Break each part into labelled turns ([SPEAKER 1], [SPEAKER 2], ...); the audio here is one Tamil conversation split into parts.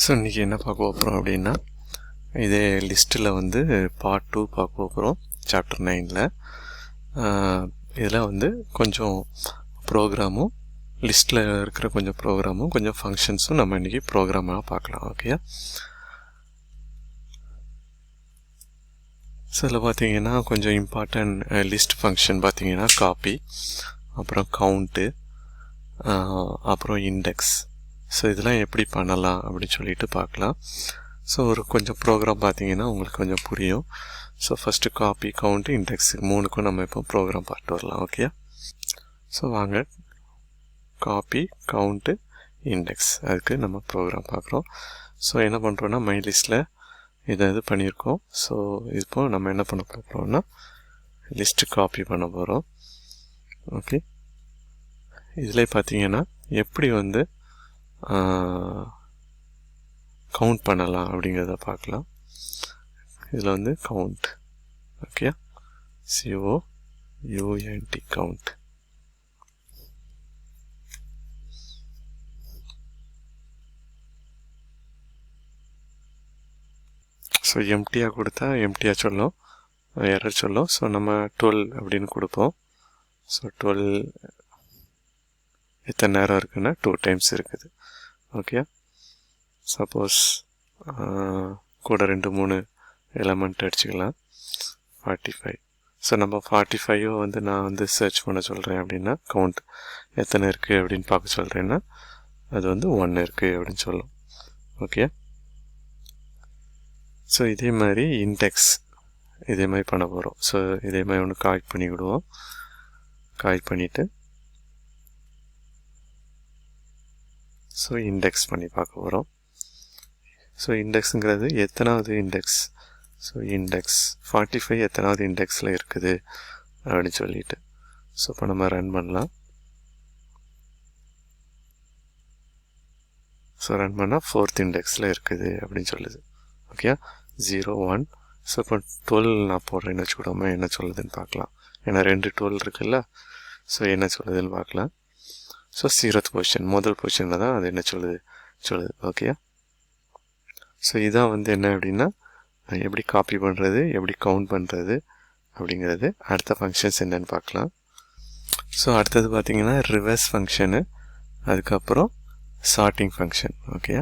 [SPEAKER 1] ஸோ இன்றைக்கி என்ன பார்க்க போகிறோம் அப்படின்னா, இதே லிஸ்ட்டில் வந்து பார்ட் 2 பார்க்க போகிறோம் சாப்டர் 9ல். இதில் வந்து கொஞ்சம் ப்ரோக்ராமும் லிஸ்ட்டில் இருக்கிற கொஞ்சம் ப்ரோக்ராமும் கொஞ்சம் ஃபங்க்ஷன்ஸும் நம்ம இன்றைக்கி ப்ரோக்ராமாக பார்க்கலாம். ஓகே, ஸோ இதில் பார்த்தீங்கன்னா கொஞ்சம் இம்பார்ட்டன்ட் லிஸ்ட் ஃபங்க்ஷன் பார்த்தீங்கன்னா காப்பி, அப்புறம் கவுண்ட்டு, அப்புறம் இண்டெக்ஸ். ஸோ இதெல்லாம் எப்படி பண்ணலாம் அப்படின்னு சொல்லிட்டு பார்க்கலாம். ஸோ ஒரு கொஞ்சம் ப்ரோக்ராம் பார்த்தீங்கன்னா உங்களுக்கு கொஞ்சம் புரியும். So first copy, count, index மூணுக்கும் நம்ம இப்போ ப்ரோக்ராம் பார்த்து வரலாம். ஓகே, ஸோ வாங்க காப்பி, கவுண்ட்டு, இண்டெக்ஸ் அதுக்கு நம்ம ப்ரோக்ராம் பார்க்குறோம். ஸோ என்ன பண்ணுறோன்னா மை லிஸ்ட்டில் இது பண்ணியிருக்கோம். ஸோ இப்போ நம்ம என்ன பண்ண போகிறோம்னா லிஸ்ட்டு காப்பி பண்ண போகிறோம். ஓகே, இதில் பார்த்தீங்கன்னா எப்படி வந்து கவுண்ட் பண்ணலாம் அப்படிங்கிறத பார்க்கலாம். இதில் வந்து count, okay, COUNT count. So எம்டியாக கொடுத்தா எம்டியாக சொல்லும், எரர் சொல்லும். ஸோ நம்ம 12 அப்படின்னு கொடுப்போம். ஸோ 12 எத்தனை நேரம் இருக்குன்னா 2 டைம்ஸ் இருக்குது. ஓகே, சப்போஸ் கூட 2-3 எலமெண்ட் அடிச்சுக்கலாம். 45. ஸோ நம்ம 45 வந்து நான் வந்து சர்ச் பண்ண சொல்கிறேன் அப்படின்னா கவுண்ட் எத்தனை இருக்குது அப்படின்னு பார்க்க சொல்கிறேன்னா அது வந்து 1 இருக்குது அப்படின்னு சொல்லும். ஓகே, ஸோ இதே மாதிரி இண்டெக்ஸ் இதே மாதிரி பண்ண போகிறோம். ஸோ இதே மாதிரி ஒன்று காய் பண்ணி விடுவோம். காய் பண்ணிவிட்டு ஸோ இண்டெக்ஸ் பண்ணி பார்க்க போகிறோம். ஸோ இண்டெக்ஸுங்கிறது எத்தனாவது இண்டெக்ஸ். ஸோ இண்டெக்ஸ் 45 எத்தனாவது இண்டெக்ஸில் இருக்குது அப்படின்னு சொல்லிட்டு. ஸோ இப்போ நம்ம ரன் பண்ணலாம். ஸோ ரன் பண்ணால் 4th இண்டெக்ஸில் இருக்குது அப்படின்னு சொல்லுது. ஓகே, 0 1. ஸோ இப்போ 12 நான் போடுறேன்னு வச்சுக்கூடாம என்ன சொல்லுதுன்னு பார்க்கலாம். ஏன்னா 2 12 இருக்குல்ல. ஸோ என்ன சொல்லுதுன்னு பார்க்கலாம். ஸோ 0th பொசிஷன் முதல் பொசிஷனில் தான் அது என்ன சொல்லுது. ஓகே, ஸோ இதான் வந்து என்ன அப்படின்னா எப்படி காப்பி பண்ணுறது, எப்படி கவுண்ட் பண்ணுறது அப்படிங்கிறது. அடுத்த ஃபங்க்ஷன்ஸ் என்னென்னு பார்க்கலாம். ஸோ அடுத்தது பார்த்திங்கன்னா ரிவர்ஸ் ஃபங்க்ஷனு, அதுக்கப்புறம் சார்ட்டிங் ஃபங்க்ஷன். ஓகே,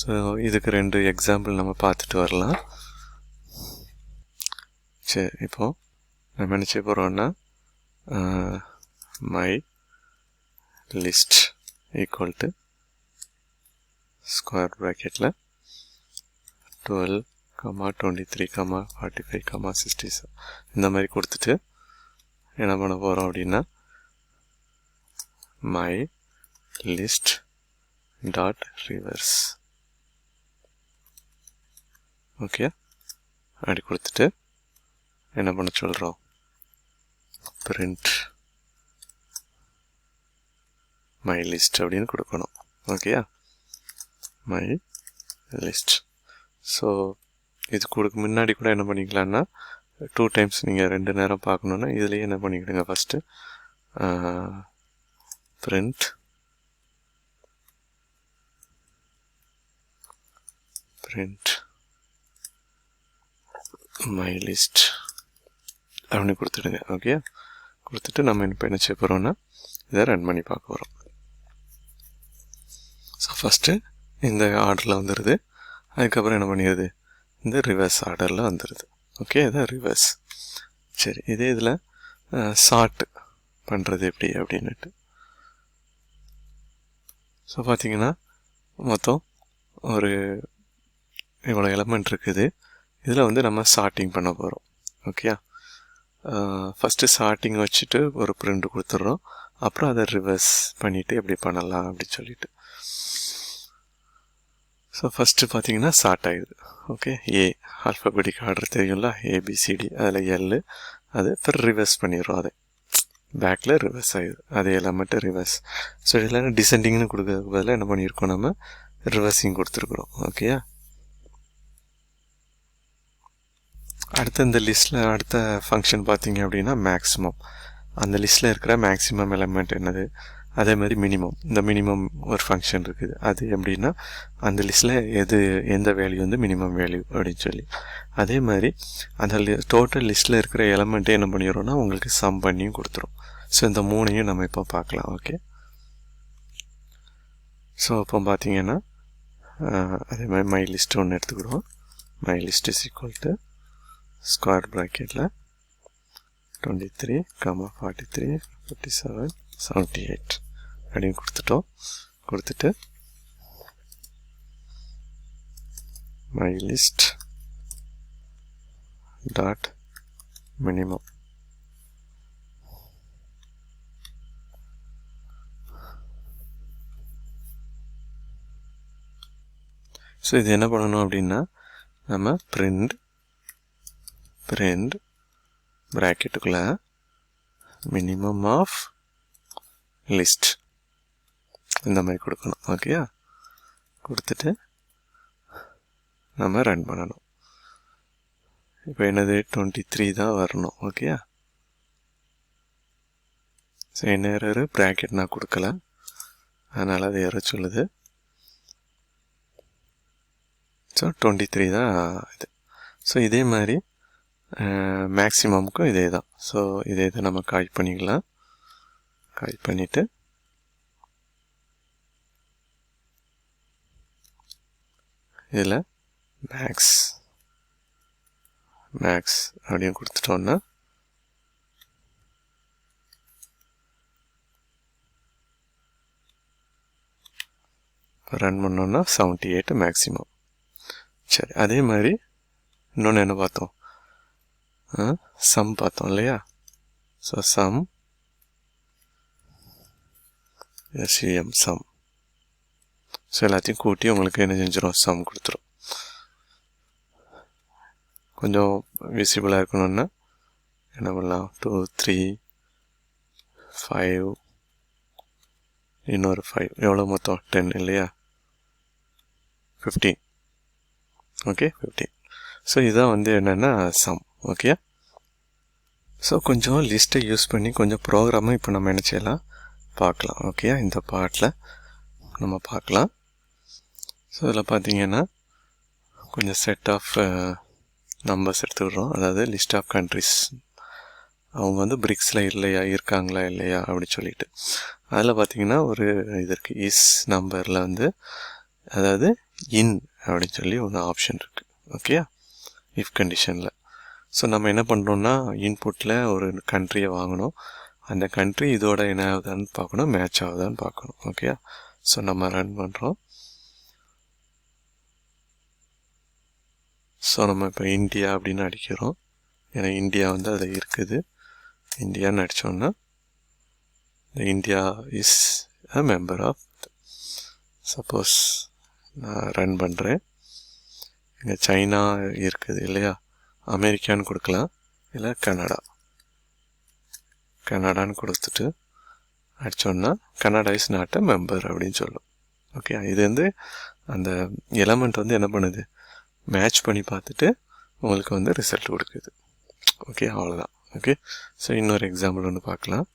[SPEAKER 1] ஸோ இதுக்கு 2 எக்ஸாம்பிள் நம்ம பார்த்துட்டு வரலாம். சரி, இப்போது நம்ம என்ன செய்ய போகிறோன்னா my list equal to square ப்ராக்கெட்டில் 12, 23, 45, 67 இந்த மாதிரி கொடுத்துட்டு என்ன பண்ண போகிறோம் அப்படின்னா my list dot reverse. Okay, அப்படி கொடுத்துட்டு என்ன பண்ண சொல்கிறோம், பிரிண்ட் மை லிஸ்ட் அப்படின்னு கொடுக்கணும். ஓகேயா, மை லிஸ்ட். ஸோ இது கொடுக்க முன்னாடி கூட என்ன பண்ணிக்கலான்னா 2 டைம்ஸ் நீங்கள் 2 நேரம் பார்க்கணுன்னா இதுலேயே என்ன பண்ணிக்கிடுங்க, ஃபஸ்ட்டு பிரிண்ட் மை லிஸ்ட் அப்படின்னு கொடுத்துடுங்க. ஓகே, கொடுத்துட்டு நம்ம இப்போ என்ன செய்ய போகிறோம்னா இதை ரன் பண்ணி பார்க்க போகிறோம். ஸோ ஃபஸ்ட்டு இந்த ஆர்டரில் வந்துடுது, அதுக்கப்புறம் என்ன பண்ணிடுது இந்த ரிவர்ஸ் ஆர்டரில் வந்துடுது. ஓகே, இதான் ரிவர்ஸ். சரி, இதே இதில் சார்ட் பண்ணுறது எப்படி அப்படின்னுட்டு. ஸோ பார்த்தீங்கன்னா மொத்தம் ஒரு இவ்வளோ எலமெண்ட் இருக்குது. இதில் வந்து நம்ம சார்ட்டிங் பண்ண போகிறோம். ஓகே, ஃபஸ்ட்டு சார்ட்டிங் வச்சுட்டு ஒரு பிரிண்ட் கொடுத்துட்றோம். அப்புறம் அதை ரிவர்ஸ் பண்ணிவிட்டு எப்படி பண்ணலாம் அப்படின்னு சொல்லிட்டு. ஸோ ஃபஸ்ட்டு பார்த்தீங்கன்னா சார்ட் ஆகிடுது. ஓகே, ஏ ஆல்ஃபபெட்டிக் ஆர்டர் தெரியும்ல, ABCD, அதில் L, அது அப்புறம் ரிவர்ஸ் பண்ணிடுறோம். அதை பேக்கில் ரிவர்ஸ் ஆகிடுது, அதே எலமெண்ட்டு ரிவர்ஸ். ஸோ இதில் டிசெண்டிங்னு கொடுக்கறதுக்கு பதிலாக என்ன பண்ணியிருக்கோம், நம்ம ரிவர்ஸிங் கொடுத்துருக்குறோம். ஓகேயா, அடுத்த இந்த லிஸ்ட்டில் அடுத்த ஃபங்க்ஷன் பார்த்தீங்க அப்படின்னா மேக்ஸிமம். அந்த லிஸ்ட்டில் இருக்கிற மேக்ஸிமம் எலமெண்ட் என்னது, அதே மாதிரி மினிமம், இந்த மினிமம் ஒரு ஃபங்க்ஷன் இருக்குது. அது எப்படின்னா அந்த லிஸ்ட்டில் எந்த வேல்யூ வந்து மினிமம் வேல்யூ அப்படின்னு சொல்லி, அதே மாதிரி அந்த டோட்டல் லிஸ்ட்டில் இருக்கிற எலமெண்ட்டே என்ன பண்ணிடுறோம்னா உங்களுக்கு சம் பண்ணியும் கொடுத்துரும். ஸோ இந்த மூணையும் நம்ம இப்போ பார்க்கலாம். ஓகே, ஸோ இப்போ பார்த்தீங்கன்னா அதே மாதிரி மை லிஸ்ட் ஒன்று எடுத்துக்கிடுவோம். My list is equal to square ப்ராக்கெட்டில் 23, 43, 57, 78 அப்படின்னு கொடுத்துட்டோம். கொடுத்துட்டு my list dot minimum, so இது என்ன பண்ணணும் அப்படின்னா நம்ம பிரிண்ட் ப்ராக்கெட்டுக்குள்ள மினிமம் ஆஃப் லிஸ்ட் இந்த மாதிரி கொடுக்கணும். ஓகேயா, கொடுத்துட்டு நம்ம ரன் பண்ணணும். இப்போ என்னது 23 தான் வரணும். ஓகேயா, ஸோ என்ன எரர், ப்ராக்கெட் நான் கொடுக்கல, அதனால் அது எரர் சொல்லுது. ஸோ 23 தான் இது. ஸோ இதே மாதிரி மேக்ஸிமமுக்கும் இதே தான். ஸோ இதே தான் நம்ம கால் பண்ணிக்கலாம். கால் பண்ணிவிட்டு இதில் மேக்ஸ் அப்படின்னு கொடுத்துட்டோன்னா ரன் பண்ணோன்னா 78 மேக்ஸிமம். சரி, அதே மாதிரி இன்னொன்று என்ன பார்த்தோம், சம் பார்த்தோம் இல்லையா. So sum SUM sum, so எல்லாத்தையும் கூட்டி உங்களுக்கு என்ன செஞ்சிடும், சம் கொடுத்துரும். கொஞ்சம் விசிபிளாக இருக்கணும்னா என்ன பண்ணலாம், 2, 3, 5, இன்னொரு 5, எவ்வளோ மொத்தம் 10 இல்லையா, 15. ஓகே, 15. ஸோ இதுதான் வந்து என்னென்னா சம். ஓகே, ஸோ கொஞ்சம் லிஸ்ட்டை யூஸ் பண்ணி கொஞ்சம் ப்ரோக்ராமை இப்போ நம்ம என்ன செய்யலாம் பார்க்கலாம். ஓகே, இந்த பார்ட்டில் நம்ம பார்க்கலாம். ஸோ இதில் பார்த்தீங்கன்னா கொஞ்சம் செட் ஆஃப் நம்பர்ஸ் எடுத்துக்கிறோம். அதாவது லிஸ்ட் ஆஃப் கண்ட்ரிஸ், அவங்க வந்து பிரிக்ஸில் இருக்காங்களா இல்லையா அப்படி சொல்லிட்டு. அதில் பார்த்தீங்கன்னா ஒரு இது இருக்குது, இஸ் நம்பரில் வந்து அதாவது இன் அப்படின்னு சொல்லி ஒன்று ஆப்ஷன் இருக்குது. ஓகே, இஃப் கண்டிஷனில். ஸோ நம்ம என்ன பண்ணுறோம்னா இன்புட்டில் ஒரு கண்ட்ரியை வாங்கணும், அந்த கண்ட்ரி இதோட என்ன ஆகுதான்னு பார்க்கணும், மேட்ச் ஆகுதான்னு பார்க்கணும். ஓகே, ஸோ நம்ம ரன் பண்ணுறோம். ஸோ நம்ம இப்போ இந்தியா அப்படின்னு அடிக்கிறோம், ஏன்னா இந்தியா வந்து அதில் இருக்குது. இந்தியான்னு அடித்தோன்னா இந்த India is a member of. Suppose நான் ரன் பண்ணுறேன், இங்கே சைனா இருக்குது இல்லையா, அமெரிக்கான்னு கொடுக்கலாம், இல்லை கனடான்னு கொடுத்துட்டு அடித்தோன்னா Canada is not a member அப்படின்னு சொல்லும். ஓகே, இது வந்து அந்த எலமெண்ட் வந்து என்ன பண்ணுது, மேட்ச் பண்ணி பார்த்துட்டு உங்களுக்கு வந்து ரிசல்ட் கொடுக்குது. ஓகே, அவ்வளோதான். ஓகே, ஸோ இன்னொரு எக்ஸாம்பிள் ஒன்று பார்க்கலாம்.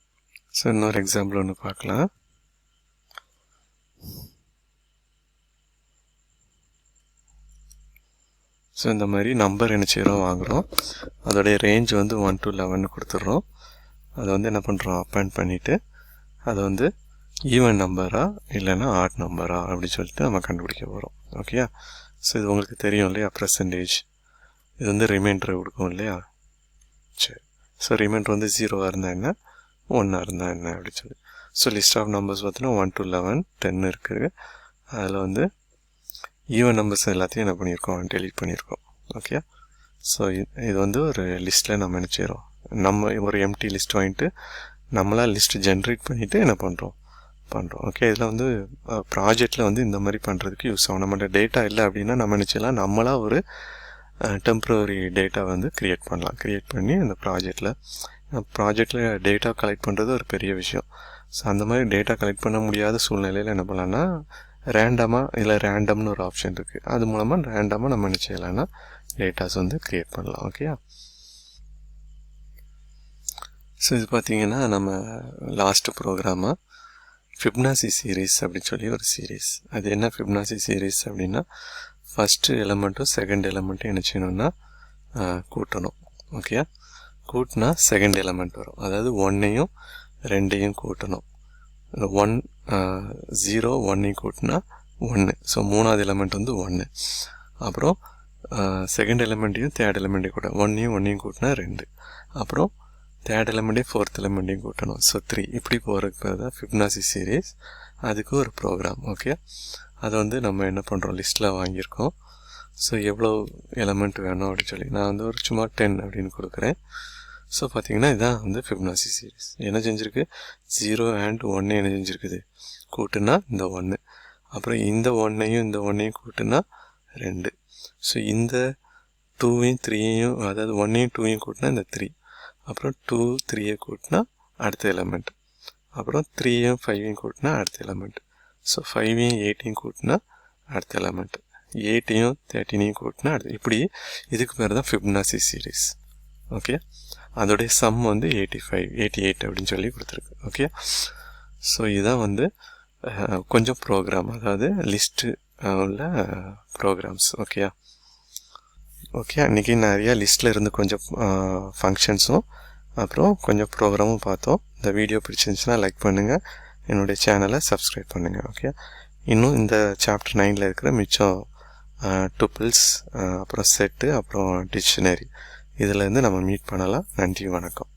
[SPEAKER 1] ஸோ இந்த மாதிரி நம்பர் என்ன செய்கிறோம், வாங்குகிறோம், அதோடைய ரேஞ்ச் வந்து 1 to 11 கொடுத்துட்றோம். அதை வந்து என்ன பண்ணுறோம், அப்பெண்ட் பண்ணிவிட்டு அதை வந்து ஈவன் நம்பரா இல்லைன்னா ஆட் நம்பரா அப்படின்னு சொல்லிட்டு நம்ம கண்டுபிடிக்க போகிறோம். ஓகே, ஸோ இது உங்களுக்கு தெரியும் இல்லையா, பர்சன்டேஜ், இது வந்து ரிமைண்டர் கொடுக்கும் இல்லையா. சரி, ஸோ ரிமைண்டர் வந்து 0 இருந்தால் என்ன, 1 இருந்தால் என்ன அப்படின்னு சொல்லி. ஸோ லிஸ்ட் ஆஃப் நம்பர்ஸ் பார்த்தீங்கன்னா 1 to 11, 10 இருக்குது. அதில் வந்து ஈவன் நம்பர்ஸ் எல்லாத்தையும் என்ன பண்ணியிருக்கோம், டெலீட் பண்ணியிருக்கோம். ஓகே, ஸோ இது வந்து ஒரு லிஸ்ட்டில் நம்ம என்ன செய்கிறோம், நம்ம ஒரு எம்டி லிஸ்ட் வாங்கிட்டு நம்மளாக லிஸ்ட் ஜென்ரேட் பண்ணிவிட்டு என்ன பண்ணுறோம். ஓகே, இதில் வந்து ப்ராஜெக்டில் வந்து இந்த மாதிரி பண்ணுறதுக்கு யூஸ் ஆகும். நம்மளோட டேட்டா இல்லை அப்படின்னா நம்ம நினச்சலாம் நம்மளாக ஒரு டெம்ப்ரவரி டேட்டா வந்து க்ரியேட் பண்ணி அந்த ப்ராஜெக்டில் டேட்டா கலெக்ட் பண்ணுறது ஒரு பெரிய விஷயம். ஸோ அந்த மாதிரி டேட்டா கலெக்ட் பண்ண முடியாத சூழ்நிலையில் என்ன பண்ணலான்னா ரேண்டமாக இல்லை ரேண்டம்னு ஒரு ஆப்ஷன் இருக்குது, அது மூலமாக ரேண்டமாக நம்ம என்ன செய்யலாம்னா டேட்டாஸ் வந்து க்ரியேட் பண்ணலாம். ஓகே, ஸோ இது பார்த்திங்கன்னா நம்ம லாஸ்ட்டு ப்ரோக்ராமாக ஃபிப்னாசி சீரீஸ் அப்படின்னு சொல்லி ஒரு சீரீஸ். அது என்ன ஃபிப்னாசி சீரீஸ் அப்படின்னா, ஃபஸ்ட்டு எலமெண்ட்டும் செகண்ட் எலமெண்ட்டும் என்ன செய்யணும்னா கூட்டணும். ஓகே, கூட்டினா செகண்ட் எலமெண்ட் வரும். அதாவது 1ஐயும் 2ஐயும் கூட்டணும். 1 0 1ஐயும் கூட்டினா 1. ஸோ 3வது எலமெண்ட் வந்து 1. அப்புறம் செகண்ட் எலமெண்ட்டையும் தேர்ட் எலமெண்ட்டையும் கூட்ட 1ஐயும் 1ஐயும் கூட்டினா 2. அப்புறம் தேர்ட் எலமெண்ட்டையும் ஃபோர்த் எலமெண்ட்டையும் கூட்டணும். ஸோ 3. இப்படி போகிறதுக்கு தான் ஃபிப்னாசி சீரீஸ். அதுக்கு ஒரு ப்ரோக்ராம். ஓகே, அதை வந்து நம்ம என்ன பண்ணுறோம், லிஸ்ட்டில் வாங்கியிருக்கோம். ஸோ எவ்வளோ எலமெண்ட் வேணும் அப்படின்னு சொல்லி நான் வந்து ஒரு சும்மா 10 அப்படின்னு கொடுக்குறேன். ஸோ பார்த்தீங்கன்னா இதுதான் வந்து ஃபிப்னாசி சீரீஸ். என்ன செஞ்சுருக்கு, 0 and 1 என்ன செஞ்சுருக்குது, கூட்டுனா இந்த 1. அப்புறம் இந்த 1ஐயும் இந்த 1ஐயும் கூட்டுனா 2. ஸோ இந்த 2ஐயும் 3ஐயும், அதாவது 1ஐயும் 2ஐயும் கூட்டினா இந்த 3. அப்புறம் 2 3ஐ கூட்டினா அடுத்த எலமெண்ட். அப்புறம் 3ஐயும் 5ஐயும் கூட்டினா அடுத்த எலமெண்ட். ஸோ 5ஐயும் 8ஐயும் கூட்டினா அடுத்த எலமெண்ட். 8ஐயும் 13ஐயும் கூட்டினா அடுத்து. இப்படி இதுக்கு பேர் தான் ஃபிப்னாசி சீரீஸ். ஓகே, அதோடைய சம் வந்து 88 அப்படின்னு சொல்லி கொடுத்துருக்கு. ஓகே, ஸோ இதுதான் வந்து கொஞ்சம் ப்ரோக்ராம், அதாவது லிஸ்ட்டு உள்ள ப்ரோக்ராம்ஸ். ஓகே, இன்றைக்கி நிறைய லிஸ்ட்டில் இருந்து கொஞ்சம் ஃபங்க்ஷன்ஸும் அப்புறம் கொஞ்சம் ப்ரோக்ராமும் பார்த்தோம். இந்த வீடியோ பிடிச்சிருந்துச்சுன்னா லைக் பண்ணுங்கள், என்னுடைய சேனலை சப்ஸ்கிரைப் பண்ணுங்கள். ஓகே, இன்னும் இந்த சாப்டர் 9ல் இருக்கிற மிச்சம் டுப்பிள்ஸ், அப்புறம் செட்டு, அப்புறம் டிக்ஷனரி, இதிலேருந்து நம்ம மீட் பண்ணலாம். நன்றி, வணக்கம்.